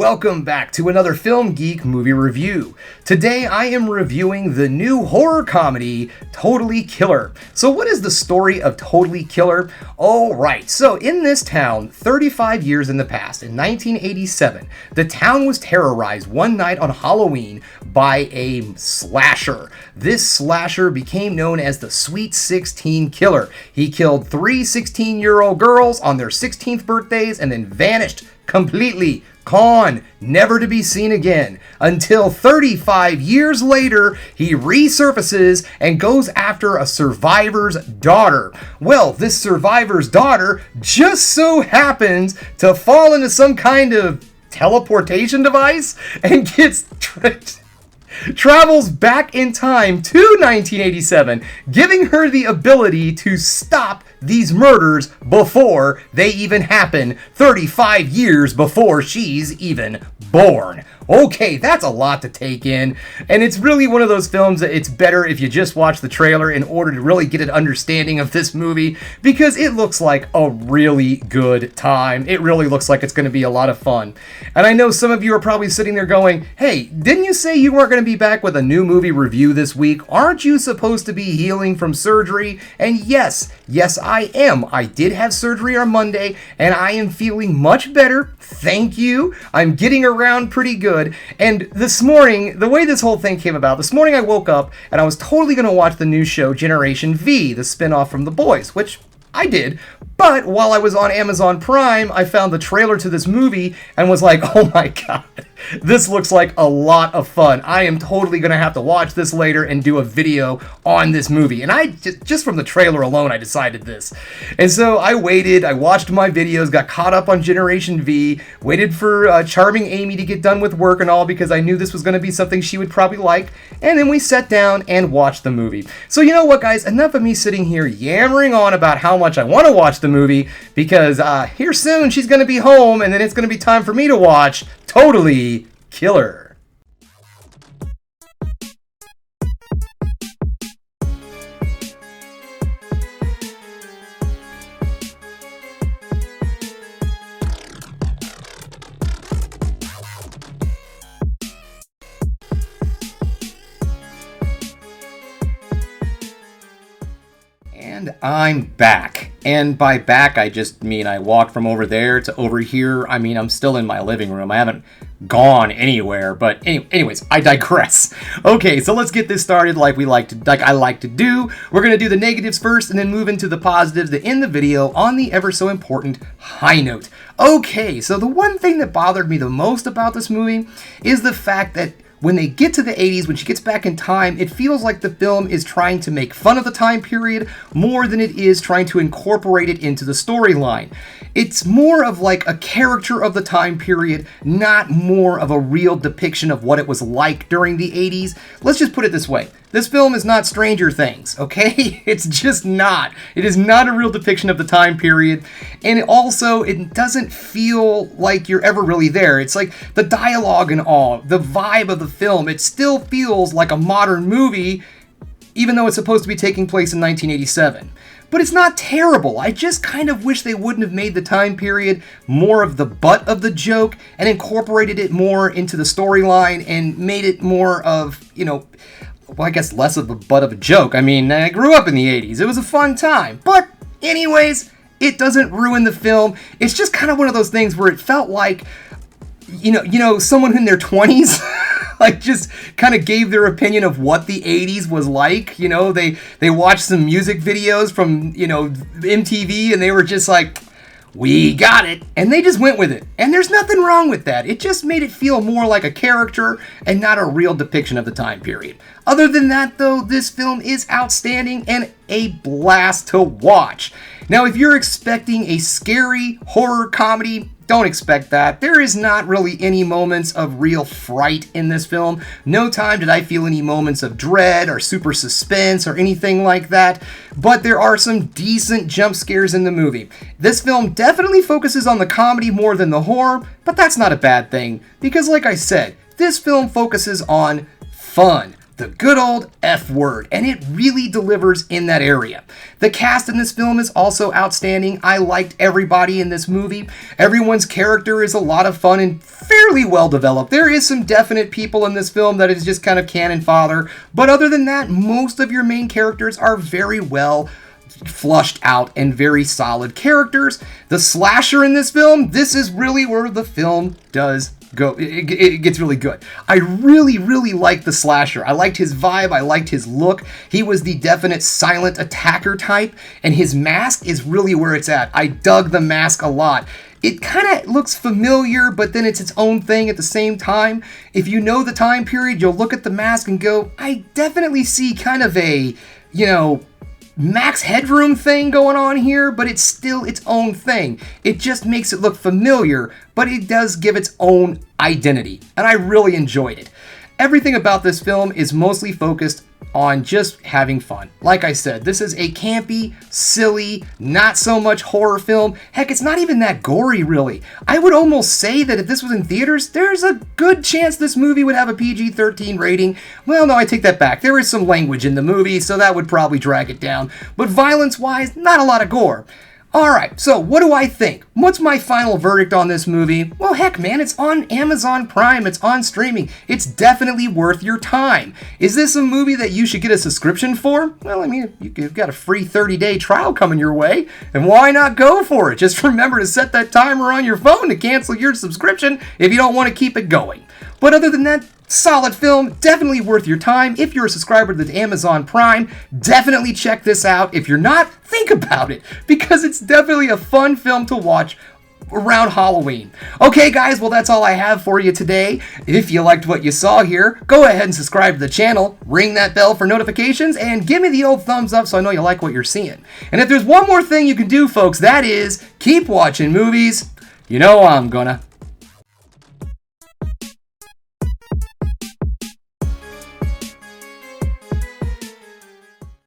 welcome back to another Film Geek movie review. Today I am reviewing the new horror comedy, Totally Killer. So what is the story of Totally Killer? Oh right, so in this town, 35 years in the past, in 1987, the town was terrorized one night on Halloween by a slasher. This slasher became known as the Sweet 16 Killer. He killed three 16-year-old girls on their 16th birthdays and then vanished completely, gone, never to be seen again, until 35 years later, he resurfaces and goes after a survivor's daughter. Well, this survivor's daughter just so happens to fall into some kind of teleportation device and gets travels back in time to 1987, giving her the ability to stop these murders before they even happen, 35 years before she's even born. Okay, that's a lot to take in, and it's really one of those films that it's better if you just watch the trailer in order to really get an understanding of this movie, because it looks like a really good time. It really looks like it's going to be a lot of fun. And I know some of you are probably sitting there going, hey, didn't you say you weren't going to be back with a new movie review this week? Aren't you supposed to be healing from surgery? And yes, I am. I did have surgery on Monday, and I am feeling much better. Thank you. I'm getting around pretty good. And this morning, the way this whole thing came about, this morning I woke up and I was totally going to watch the new show Generation V, the spinoff from The Boys, which I did. But while I was on Amazon Prime, I found the trailer to this movie and was like, oh my god, this looks like a lot of fun. I am totally going to have to watch this later and do a video on this movie. And I just from the trailer alone, I decided this. And so I waited, I watched my videos, got caught up on Generation V, waited for charming Amy to get done with work and all because I knew this was going to be something she would probably like. And then we sat down and watched the movie. So you know what, guys? Enough of me sitting here yammering on about how much I want to watch the movie, because here soon she's going to be home and then it's going to be time for me to watch Totally Killer. And I'm back. And by back, I just mean I walked from over there to over here. I mean, I'm still in my living room. I haven't gone anywhere, but anyways, I digress. Okay, so let's get this started like I like to do. We're going to do the negatives first and then move into the positives to end the video on the ever so important high note. Okay, so the one thing that bothered me the most about this movie is the fact that when they get to the 80s, when she gets back in time, it feels like the film is trying to make fun of the time period more than it is trying to incorporate it into the storyline. It's more of like a character of the time period, not more of a real depiction of what it was like during the 80s. Let's just put it this way. This film is not Stranger Things, okay? It's just not. It is not a real depiction of the time period. And it doesn't feel like you're ever really there. It's like the dialogue and all, the vibe of the film, it still feels like a modern movie, even though it's supposed to be taking place in 1987. But it's not terrible. I just kind of wish they wouldn't have made the time period more of the butt of the joke and incorporated it more into the storyline and made it more of, well, I guess less of the butt of a joke. I mean, I grew up in the 80s. It was a fun time. But anyways, it doesn't ruin the film. It's just kind of one of those things where it felt like, someone in their 20s like just kind of gave their opinion of what the 80s was like. They watched some music videos from, MTV and they were just like, we got it. And they just went with it. And there's nothing wrong with that. It just made it feel more like a character and not a real depiction of the time period. Other than that, though, this film is outstanding and a blast to watch. Now, if you're expecting a scary horror comedy, don't expect that. There is not really any moments of real fright in this film. No time did I feel any moments of dread or super suspense or anything like that, but there are some decent jump scares in the movie. This film definitely focuses on the comedy more than the horror, but that's not a bad thing, because like I said, this film focuses on fun. the good old F word, and it really delivers in that area. The cast in this film is also outstanding. I liked everybody in this movie. Everyone's character is a lot of fun and fairly well developed. There is some definite people in this film that is just kind of cannon fodder, but other than that, most of your main characters are very well flushed out and very solid characters. The slasher in this film, this is really where the film does go. It gets really good. I really liked the slasher. I liked his vibe. I liked his look. He was the definite silent attacker type, and his mask is really where it's at. I dug the mask a lot. It kind of looks familiar, but then it's its own thing at the same time. If you know the time period, you'll look at the mask and go, I definitely see kind of a, Max Headroom thing going on here, but it's still its own thing. It just makes it look familiar, but it does give its own identity, and I really enjoyed it. Everything about this film is mostly focused on just having fun. Like I said, this is a campy, silly, not so much horror film. Heck, it's not even that gory, really. I would almost say that if this was in theaters, there's a good chance this movie would have a PG-13 rating. Well, no, I take that back. There is some language in the movie, so that would probably drag it down. But violence-wise, not a lot of gore. Alright, so what do I think? What's my final verdict on this movie? Well, heck, man, it's on Amazon Prime. It's on streaming. It's definitely worth your time. Is this a movie that you should get a subscription for? Well, I mean, you've got a free 30-day trial coming your way, and why not go for it? Just remember to set that timer on your phone to cancel your subscription if you don't want to keep it going. But other than that, solid film, definitely worth your time. If you're a subscriber to the Amazon Prime, definitely check this out. If you're not, think about it, because it's definitely a fun film to watch around Halloween. Okay, guys, well, that's all I have for you today. If you liked what you saw here, go ahead and subscribe to the channel, ring that bell for notifications, and give me the old thumbs up so I know you like what you're seeing. And if there's one more thing you can do, folks, that is keep watching movies. You know I'm gonna.